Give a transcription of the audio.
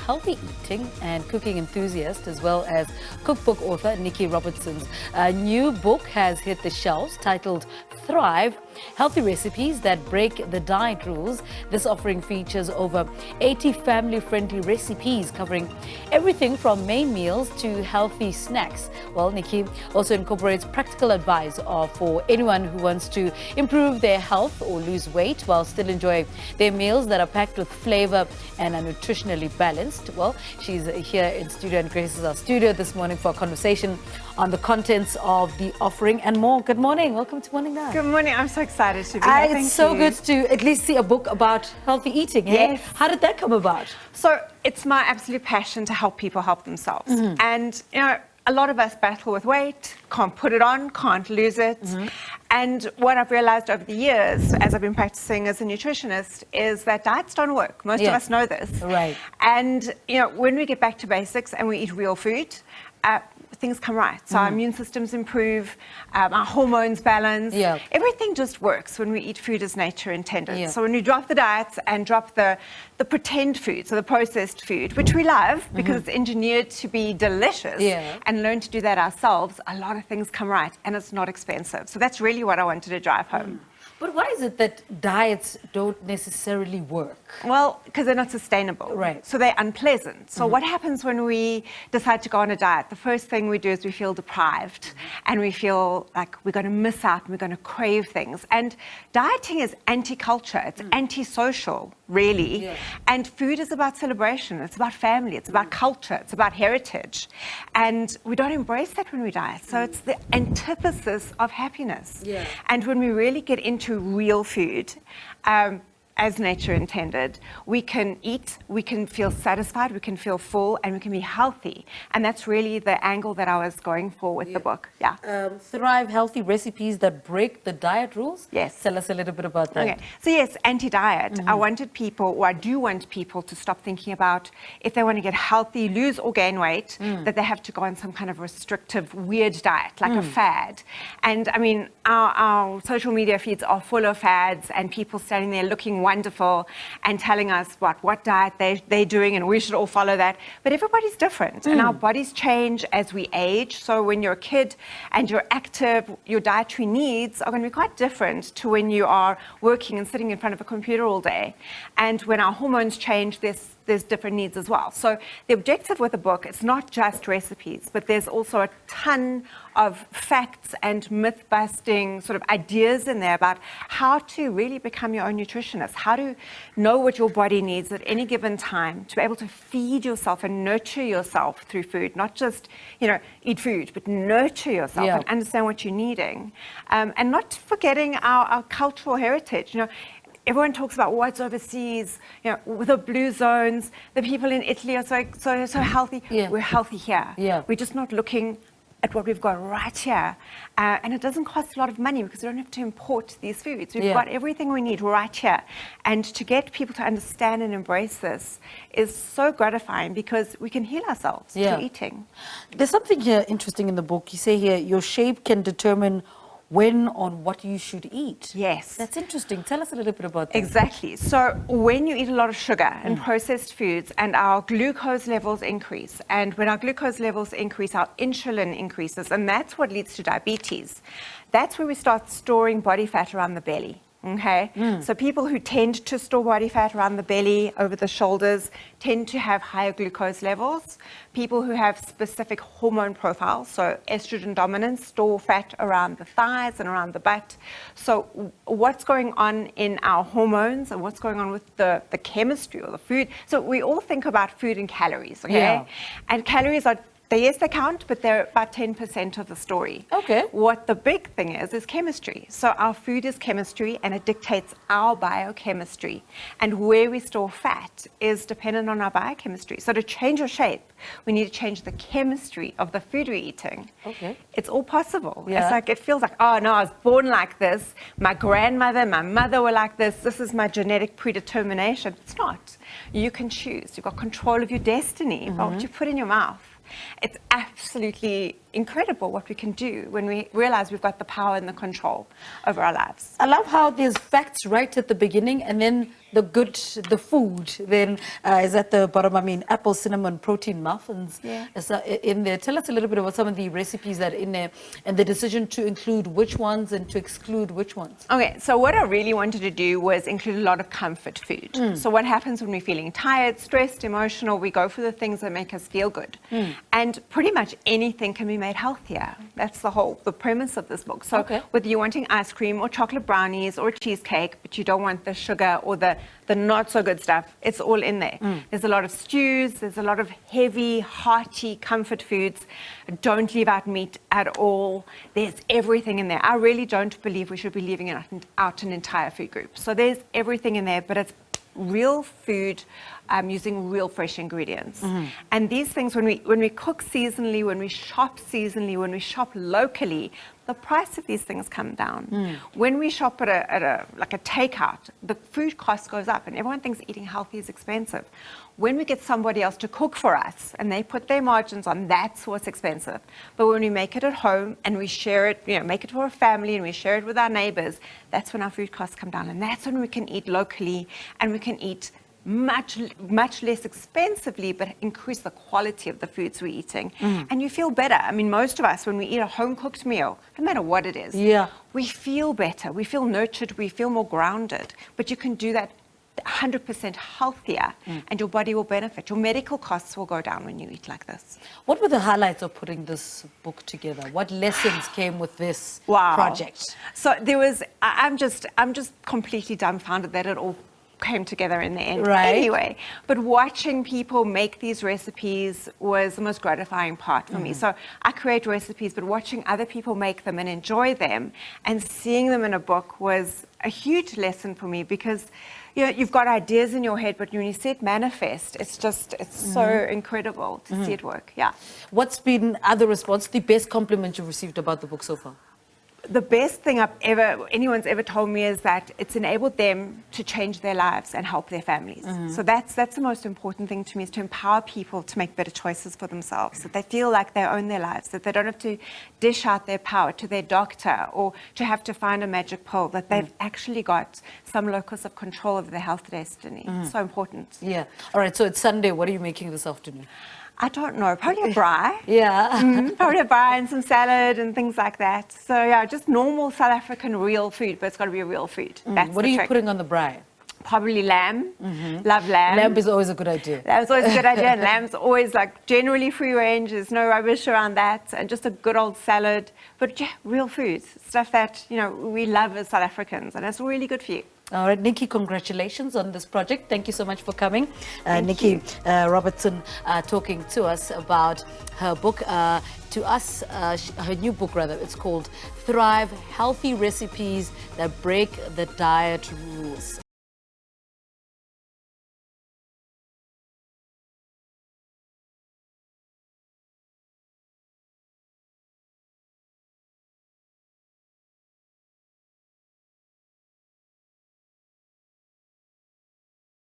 healthy eating and cooking enthusiast, as well as cookbook author Nicci Robertson's new book has hit the shelves, titled Thrive, Healthy Recipes That Break the Diet Rules. This offering features over 80 family-friendly recipes covering everything from main meals to healthy snacks. Well, Nicci also incorporates practical advice for anyone who wants to improve their health or lose weight while still enjoying their meals that are packed with flavor and are nutritionally balanced. Well, she's here in studio and graces our studio this morning for a conversation on the contents of the offering and more. Good morning. Welcome to Morning Now. Good morning. I'm so excited to be here. It's so good to at least see a book about healthy eating. Yes. Hey? How did that come about? So it's my absolute passion to help people help themselves. And, you know, a lot of us battle with weight, can't put it on, can't lose it. And what I've realized over the years, as I've been practicing as a nutritionist, is that diets don't work. Most of us know this. Right. And, you know, when we get back to basics and we eat real food, things come right. So our immune systems improve, our hormones balance. Everything just works when we eat food as nature intended. So when we drop the diets and drop the pretend food, so the processed food, which we love because it's engineered to be delicious, and learn to do that ourselves, a lot of things come right and it's not expensive. So that's really what I wanted to drive home. But why is it that diets don't necessarily work? Well, because they're not sustainable. Right. So they're unpleasant. So what happens when we decide to go on a diet? The first thing we do is we feel deprived and we feel like we're going to miss out and we're going to crave things. And dieting is anti-culture. It's anti-social, really. And food is about celebration. It's about family. It's about culture. It's about heritage. And we don't embrace that when we diet. So it's the antithesis of happiness. And when we really get into real food, as nature intended, we can eat, we can feel satisfied, we can feel full, and we can be healthy. And that's really the angle that I was going for with the book. Thrive, Healthy Recipes That Break the Diet Rules? Yes. Tell us a little bit about that. Okay. So yes, anti-diet. I wanted people, or I do want people to stop thinking about if they want to get healthy, lose or gain weight, that they have to go on some kind of restrictive, weird diet, like a fad. And I mean, our social media feeds are full of fads and people standing there looking wonderful and telling us what diet they're doing and we should all follow that. But everybody's different and our bodies change as we age. So when you're a kid and you're active, your dietary needs are going to be quite different to when you are working and sitting in front of a computer all day. And when our hormones change, there's different needs as well. So the objective with the book, it's not just recipes, but there's also a ton of facts and myth-busting sort of ideas in there about how to really become your own nutritionist, how to know what your body needs at any given time, to be able to feed yourself and nurture yourself through food, not just, you know, eat food, but nurture yourself and understand what you're needing. And not forgetting our cultural heritage. You know, everyone talks about what's overseas, you know, with the blue zones, the people in Italy are so healthy. We're healthy here. We're just not looking at what we've got right here. And it doesn't cost a lot of money because we don't have to import these foods. We've got everything we need right here. And to get people to understand and embrace this is so gratifying because we can heal ourselves through eating. There's something here interesting in the book. You say here, your shape can determine when on what you should eat. Yes. That's interesting. Tell us a little bit about that. Exactly. So when you eat a lot of sugar and processed foods and our glucose levels increase, and when our glucose levels increase, our insulin increases, and that's what leads to diabetes. That's where we start storing body fat around the belly. Okay, so people who tend to store body fat around the belly, over the shoulders, tend to have higher glucose levels. People who have specific hormone profiles, so estrogen dominance, store fat around the thighs and around the butt. So what's going on in our hormones and what's going on with the chemistry or the food? So we all think about food and calories, okay? And calories are, yes, they count, but they're about 10% of the story. Okay. What the big thing is chemistry. So our food is chemistry and it dictates our biochemistry. And where we store fat is dependent on our biochemistry. So to change your shape, we need to change the chemistry of the food we're eating. Okay. It's all possible. It's like, it feels like, oh no, I was born like this. My grandmother, my mother were like this. This is my genetic predetermination. It's not. You can choose. You've got control of your destiny, about what you put in your mouth. It's absolutely incredible what we can do when we realize we've got the power and the control over our lives. I love how there's facts right at the beginning and then the food, then is at the bottom. I mean, apple cinnamon protein muffins is in there. Tell us a little bit about some of the recipes that are in there and the decision to include which ones and to exclude which ones. Okay, so what I really wanted to do was include a lot of comfort food. So what happens when we're feeling tired, stressed, emotional, we go for the things that make us feel good. And pretty much anything can be made healthier. That's the premise of this book. So whether you're wanting ice cream or chocolate brownies or cheesecake, but you don't want the sugar or the not so good stuff, it's all in there. There's a lot of stews, there's a lot of heavy, hearty comfort foods. Don't leave out meat at all. There's everything in there. I really don't believe we should be leaving out an entire food group. So there's everything in there, but it's real food using real fresh ingredients. And these things, when we cook seasonally, when we shop seasonally, when we shop locally, the price of these things come down. When we shop at a takeout, the food cost goes up and everyone thinks eating healthy is expensive. When we get somebody else to cook for us and they put their margins on, that's what's expensive. But when we make it at home and we share it, make it for a family and we share it with our neighbors, that's when our food costs come down. And that's when we can eat locally and we can eat much less expensively, but increase the quality of the foods we're eating. And you feel better. I mean, most of us, when we eat a home-cooked meal, no matter what it is, we feel better, we feel nurtured, we feel more grounded. But you can do that 100% healthier and your body will benefit. Your medical costs will go down when you eat like this. What were the highlights of putting this book together? What lessons came with this project? So there was, I'm just completely dumbfounded that it all came together in the end anyway. But watching people make these recipes was the most gratifying part for me. So I create recipes, but watching other people make them and enjoy them and seeing them in a book was a huge lesson for me, because you've got ideas in your head, but when you see it manifest, it's so incredible to see it work. What's been other response, the best compliment you've received about the book so far? The best thing anyone's ever told me is that it's enabled them to change their lives and help their families. So that's the most important thing to me, is to empower people to make better choices for themselves, that they feel like they own their lives, that they don't have to dish out their power to their doctor or to have to find a magic pill, that they've actually got some locus of control over their health destiny. So important. Yeah. All right, so it's Sunday. What are you making this afternoon? I don't know, probably a braai. Probably a braai and some salad and things like that. So just normal South African real food, but it's got to be a real food. That's what are you putting on the braai? Probably lamb. Love lamb. Lamb is always a good idea. Lamb's always a good idea, and lamb's always generally free range. There's no rubbish around that, and just a good old salad. But real food, stuff that we love as South Africans, and it's really good for you. All right, Nicci, congratulations on this project. Thank you so much for coming. Nicci Robertson talking to us about her book, her new book rather. It's called Thrive, Healthy Recipes That Break the Diet Rules.